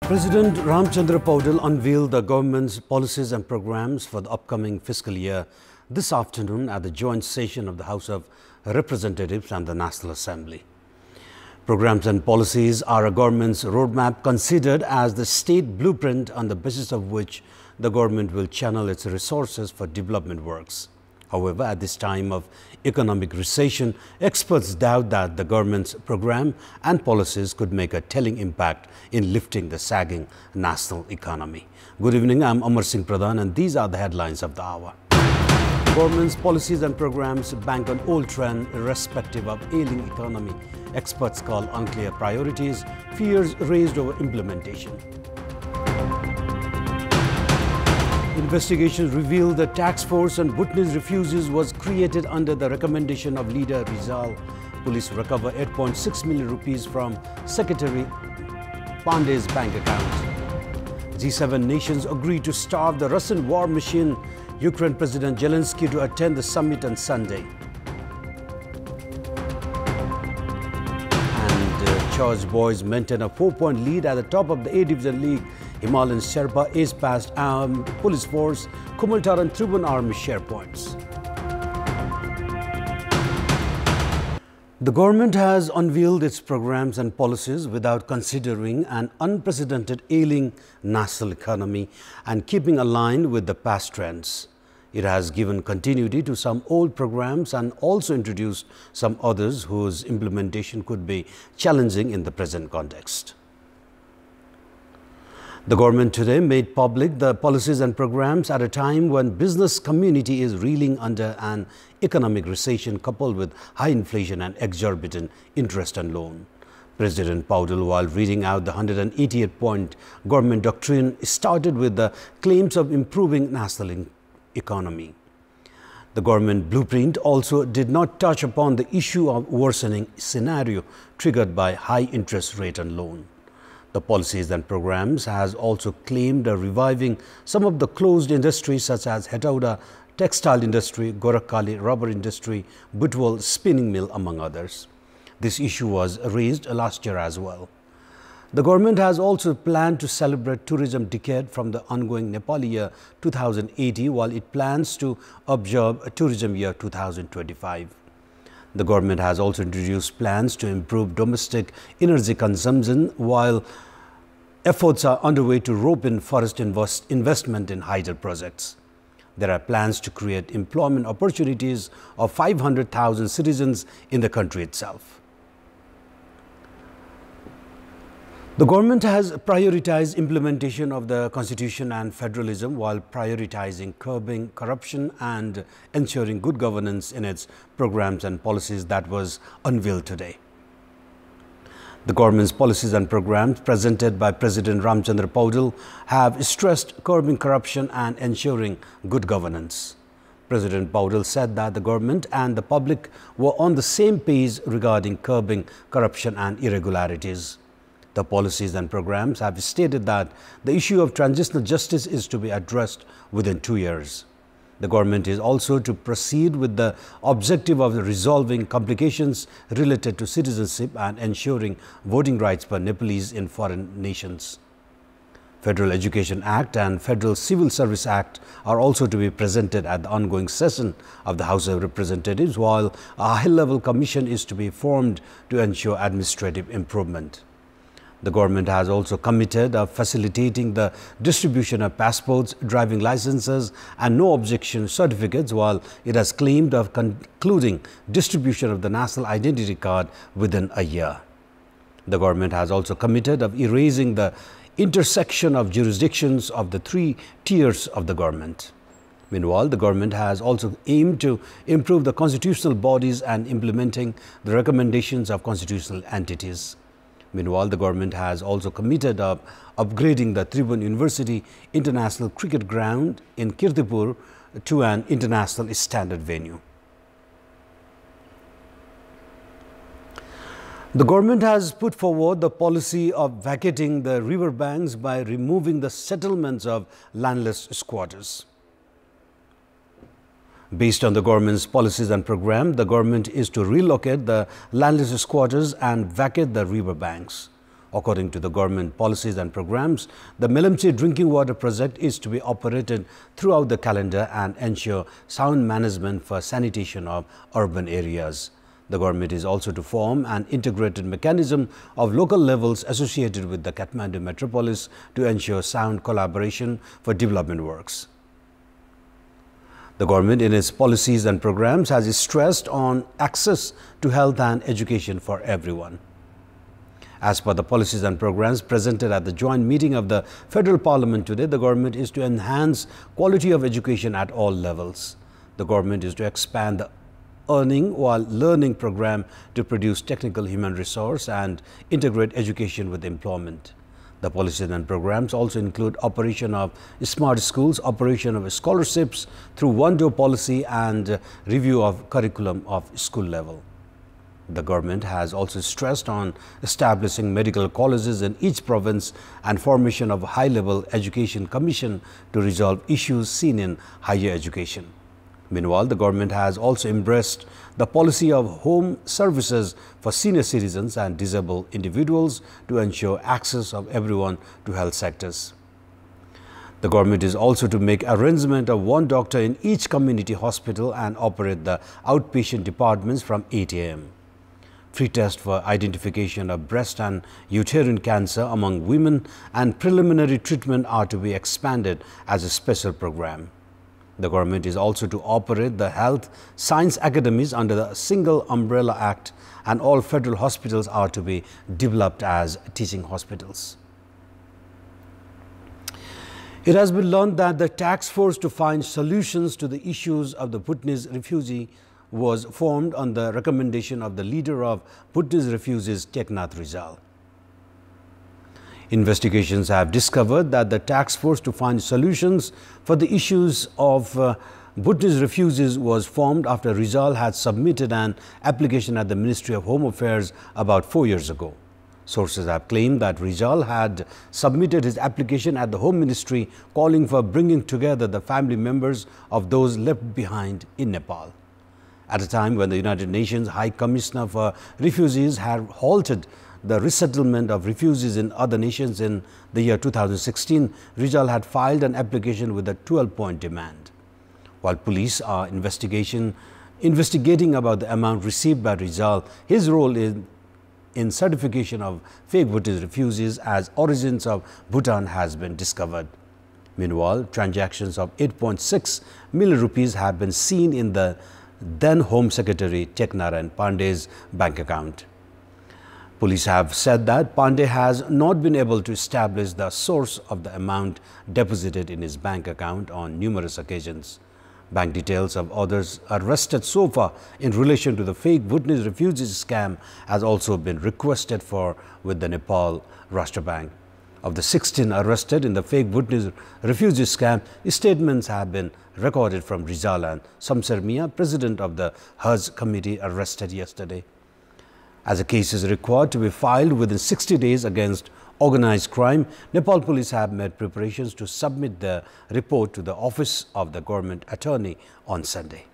President Ramchandra Paudel unveiled the government's policies and programs for the upcoming fiscal year this afternoon at the joint session of the House of Representatives and the National Assembly. Programs and policies are a government's roadmap considered as the state blueprint on the basis of which the government will channel its resources for development works. However, at this time of economic recession, experts doubt that the government's program and policies could make a telling impact in lifting the sagging national economy. Good evening, I'm Amar Singh Pradhan and these are the headlines of the hour. The government's policies and programs bank on old trend irrespective of ailing economy. Experts call unclear priorities, fears raised over implementation. Investigations reveal the tax force on witness refuses was created under the recommendation of leader Rizal. Police recover 8.6 million rupees from Secretary Pandey's bank account. G7 nations agree to starve the Russian war machine. Ukraine President Zelensky to attend the summit on Sunday. And Charge boys maintain a 4-point lead at the top of the A-Division League. Himalayan Sherpa is past police force, Kumultar and Tribun Army share points. The government has unveiled its programs and policies without considering an unprecedented ailing national economy and keeping aligned with the past trends. It has given continuity to some old programs and also introduced some others whose implementation could be challenging in the present context. The government today made public the policies and programs at a time when business community is reeling under an economic recession coupled with high inflation and exorbitant interest and loan. President Paudel, while reading out the 188-point government doctrine, started with the claims of improving national economy. The government blueprint also did not touch upon the issue of worsening scenario triggered by high interest rate and loan. The policies and programs has also claimed reviving some of the closed industries such as Hetauda textile industry, Gorakhali rubber industry, Butwal spinning mill among others. This issue was raised last year as well. The government has also planned to celebrate tourism decade from the ongoing Nepali year 2080 while it plans to observe tourism year 2025. The government has also introduced plans to improve domestic energy consumption while efforts are underway to rope in forest investment in hydel projects. There are plans to create employment opportunities of 500,000 citizens in the country itself. The government has prioritized implementation of the Constitution and federalism while prioritizing curbing corruption and ensuring good governance in its programs and policies that was unveiled today. The government's policies and programs presented by President Ramchandra Paudel have stressed curbing corruption and ensuring good governance. President Paudel said that the government and the public were on the same page regarding curbing corruption and irregularities. The policies and programs have stated that the issue of transitional justice is to be addressed within 2 years. The government is also to proceed with the objective of resolving complications related to citizenship and ensuring voting rights for Nepalese in foreign nations. Federal Education Act and Federal Civil Service Act are also to be presented at the ongoing session of the House of Representatives, while a high-level commission is to be formed to ensure administrative improvement. The government has also committed to facilitating the distribution of passports, driving licenses and no objection certificates, while it has claimed of concluding distribution of the national identity card within a year. The government has also committed of erasing the intersection of jurisdictions of the 3 tiers of the government. Meanwhile, the government has also aimed to improve the constitutional bodies and implementing the recommendations of constitutional entities. Meanwhile, the government has also committed of upgrading the Tribun University International Cricket Ground in Kirtipur to an international standard venue. The government has put forward the policy of vacating the river banks by removing the settlements of landless squatters. Based on the government's policies and program, the government is to relocate the landless squatters and vacate the river banks. According to the government policies and programs, the Melamchi drinking water project is to be operated throughout the calendar and ensure sound management for sanitation of urban areas. The government is also to form an integrated mechanism of local levels associated with the Kathmandu metropolis to ensure sound collaboration for development works. The government in its policies and programs has stressed on access to health and education for everyone. As per the policies and programs presented at the joint meeting of the Federal Parliament today, the government is to enhance quality of education at all levels. The government is to expand the earning while learning program to produce technical human resource and integrate education with employment. The policies and programs also include operation of smart schools, operation of scholarships through one-door policy and review of curriculum of school level. The government has also stressed on establishing medical colleges in each province and formation of a high-level education commission to resolve issues seen in higher education. Meanwhile, the government has also embraced the policy of home services for senior citizens and disabled individuals to ensure access of everyone to health sectors. The government is also to make arrangement of one doctor in each community hospital and operate the outpatient departments from 8 a.m. Free test for identification of breast and uterine cancer among women and preliminary treatment are to be expanded as a special program. The government is also to operate the health science academies under the Single Umbrella Act, and all federal hospitals are to be developed as teaching hospitals. It has been learned that the task force to find solutions to the issues of the Bhutanese refugee was formed on the recommendation of the leader of Bhutanese refugees, Teknath Rizal. Investigations have discovered that the task force to find solutions for the issues of Bhutanese refugees was formed after Rizal had submitted an application at the Ministry of Home Affairs about 4 years ago. Sources have claimed that Rizal had submitted his application at the Home Ministry calling for bringing together the family members of those left behind in Nepal. At a time when the United Nations High Commissioner for Refugees had halted the resettlement of refugees in other nations in the year 2016, Rizal had filed an application with a 12-point demand. While police are investigating about the amount received by Rizal, his role in certification of fake Bhutanese refugees as origins of Bhutan has been discovered. Meanwhile, transactions of 8.6 million rupees have been seen in the then Home Secretary Teknarayan Pandey's bank account. Police have said that Pandey has not been able to establish the source of the amount deposited in his bank account on numerous occasions. Bank details of others arrested so far in relation to the fake Bhutanese refugees scam has also been requested for with the Nepal Rashtra Bank. Of the 16 arrested in the fake Bhutanese refugee scam, statements have been recorded from Rizal and Samser Mia, president of the Hajj committee, arrested yesterday. As the case is required to be filed within 60 days against organized crime, Nepal police have made preparations to submit the report to the office of the government attorney on Sunday.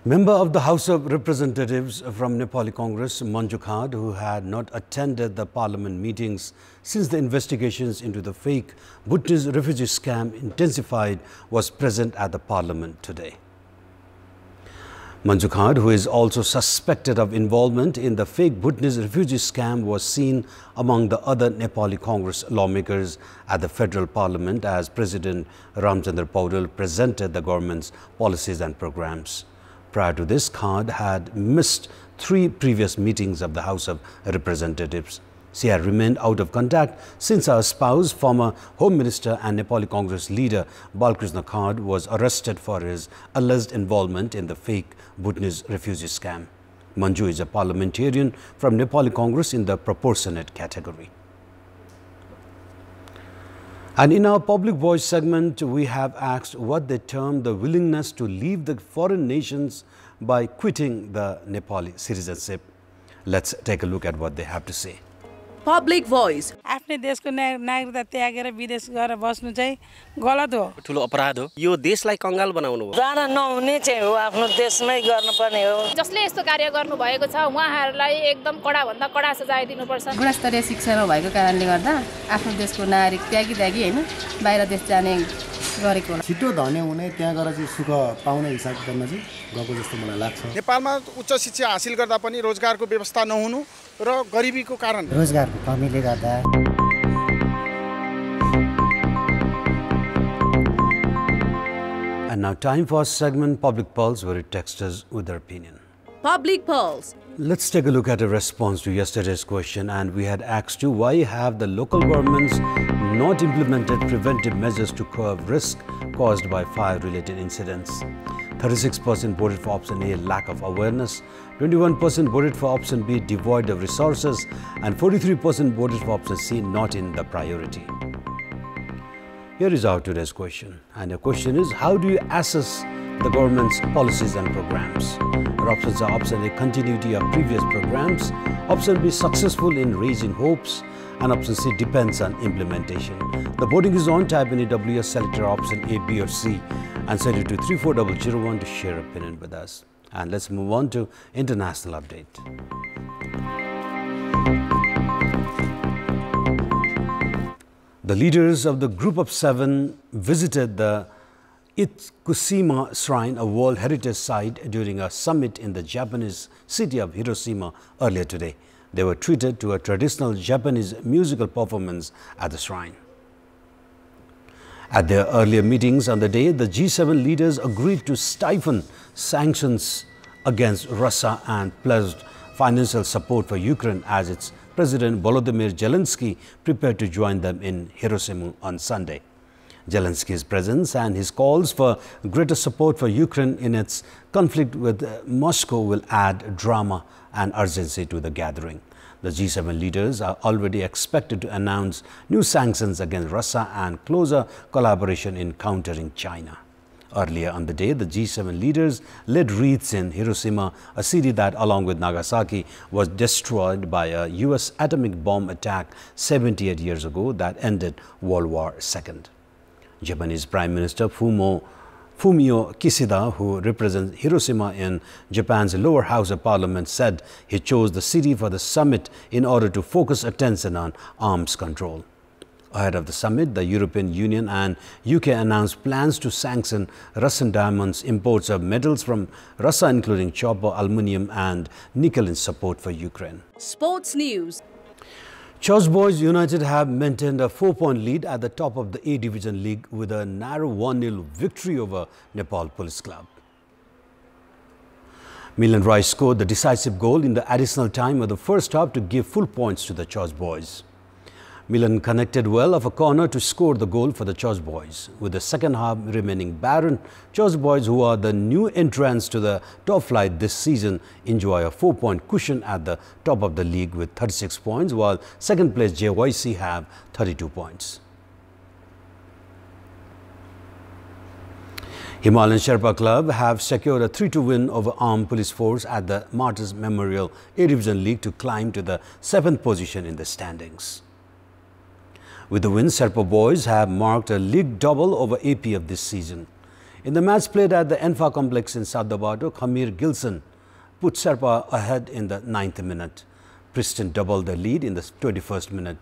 Member of the House of Representatives from Nepali Congress, Manju Khad, who had not attended the parliament meetings since the investigations into the fake Bhutanese refugee scam intensified, was present at the parliament today. Manju Khad, who is also suspected of involvement in the fake Bhutanese refugee scam, was seen among the other Nepali Congress lawmakers at the federal parliament as President Ramchandra Paudel presented the government's policies and programs. Prior to this, Khad had missed 3 previous meetings of the House of Representatives. She had remained out of contact since her spouse, former Home Minister and Nepali Congress leader Balkrishna Khad, was arrested for his alleged involvement in the fake Bhutanese refugee scam. Manju is a parliamentarian from Nepali Congress in the proportionate category. And in our Public Voice segment, we have asked what they term the willingness to leave the foreign nations by quitting the Nepali citizenship. Let's take a look at what they have to say. Public Voice. आफ्नै देशको नागरिकता त्यागेर विदेश गएर बस्नु चाहिँ गलत हो ठुलो अपराध हो यो देशलाई कंगाल बनाउनु हो जान नहुने चाहिँ हो आफ्नो देशमै गर्नुपर्ने हो जसले यस्तो कार्य गर्नु भएको छ उहाँहरूलाई एकदम कडा भन्दा कडा सजाय दिनुपर्छ गुणस्तरीय शिक्षा नभएको कारणले गर्दा आफ्नो देशको नागरिक त्यागी हैन बाहिर देश जाने गरेको होला छिटो धनी हुने त्यहाँ गएर चाहिँ सुख पाउने हिसाब गर्न चाहिँ गएको जस्तो मलाई लाग्छ नेपालमा उच्च शिक्षा हासिल गर्दा पनि रोजगारको व्यवस्था नहुनु र गरिबीको कारण रोजगारको कमीले गर्दा And now time for segment Public Pulse, where it texts us with their opinion. Public Pulse. Let's take a look at a response to yesterday's question, and we had asked you, why have the local governments not implemented preventive measures to curb risk caused by fire-related incidents? 36% voted for option A, lack of awareness, 21% voted for option B, devoid of resources, and 43% voted for option C, not in the priority. Here is our today's question, and the question is, how do you assess the government's policies and programs? Our options are option A, continuity of previous programs, option B, successful in raising hopes, and option C, depends on implementation. The voting is on. Type in AWS, select your option A, B or C and send it to 34001 to share opinion with us. And let's move on to international update. The leaders of the Group of Seven visited the Itsukushima Shrine, a World Heritage Site, during a summit in the Japanese city of Hiroshima earlier today. They were treated to a traditional Japanese musical performance at the shrine. At their earlier meetings on the day, the G7 leaders agreed to stiffen sanctions against Russia and pledged financial support for Ukraine as its President Volodymyr Zelensky prepared to join them in Hiroshima on Sunday. Zelensky's presence and his calls for greater support for Ukraine in its conflict with Moscow will add drama and urgency to the gathering. The G7 leaders are already expected to announce new sanctions against Russia and closer collaboration in countering China. Earlier on the day, the G7 leaders laid wreaths in Hiroshima, a city that, along with Nagasaki, was destroyed by a U.S. atomic bomb attack 78 years ago that ended World War II. Japanese Prime Minister Fumio Kishida, who represents Hiroshima in Japan's lower house of parliament, said he chose the city for the summit in order to focus attention on arms control. Ahead of the summit, the European Union and UK announced plans to sanction Russian diamonds imports of metals from Russia, including copper, aluminium and nickel, in support for Ukraine. Sports News. Church Boys United have maintained a 4-point lead at the top of the A Division League with a narrow 1-0 victory over Nepal Police Club. Milan Rice scored the decisive goal in the additional time of the first half to give full points to the Church Boys. Milan connected well off a corner to score the goal for the Church Boys. With the second half remaining barren, Church Boys, who are the new entrants to the top flight this season, enjoy a 4-point cushion at the top of the league with 36 points, while second place JYC have 32 points. Himalayan Sherpa Club have secured a 3-2 win over Armed Police Force at the Martyrs Memorial A Division League to climb to the 7th position in the standings. With the win, Sherpa boys have marked a league double over APF this season. In the match played at the Enfa complex in Saddabato, Khamir Gilson put Sherpa ahead in the 9th minute. Preston doubled the lead in the 21st minute.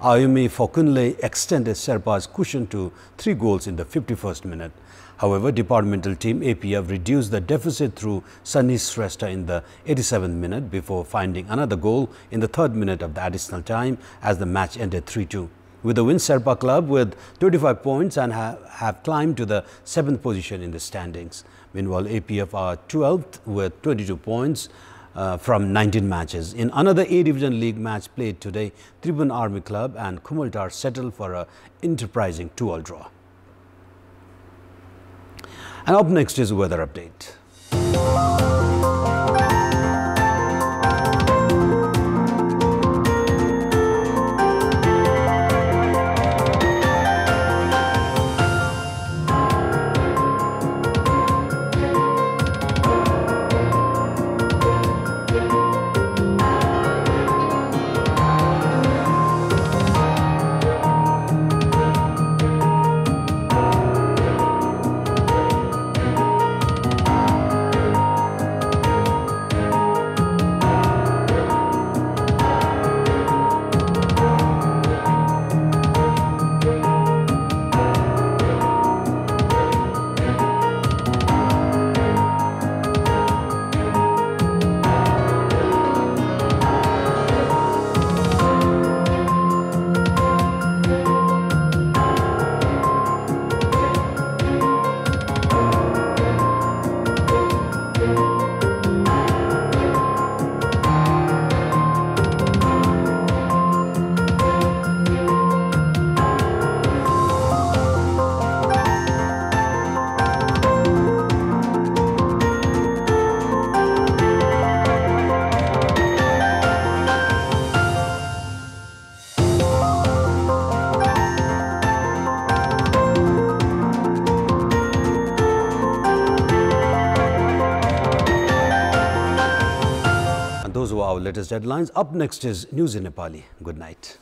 Ayumi Fokunle extended Sherpa's cushion to 3 goals in the 51st minute. However, departmental team APF reduced the deficit through Sunny Shrestha in the 87th minute before finding another goal in the 3rd minute of the additional time as the match ended 3-2. With the win, Sherpa Club with 25 points and have climbed to the 7th position in the standings. Meanwhile, APF are 12th with 22 points from 19 matches. In another A-Division League match played today, Tribhuvan Army Club and Kumultar settled for an enterprising 2-2 draw. And up next is a weather update. our latest headlines. Up next is News in Nepali. Good night.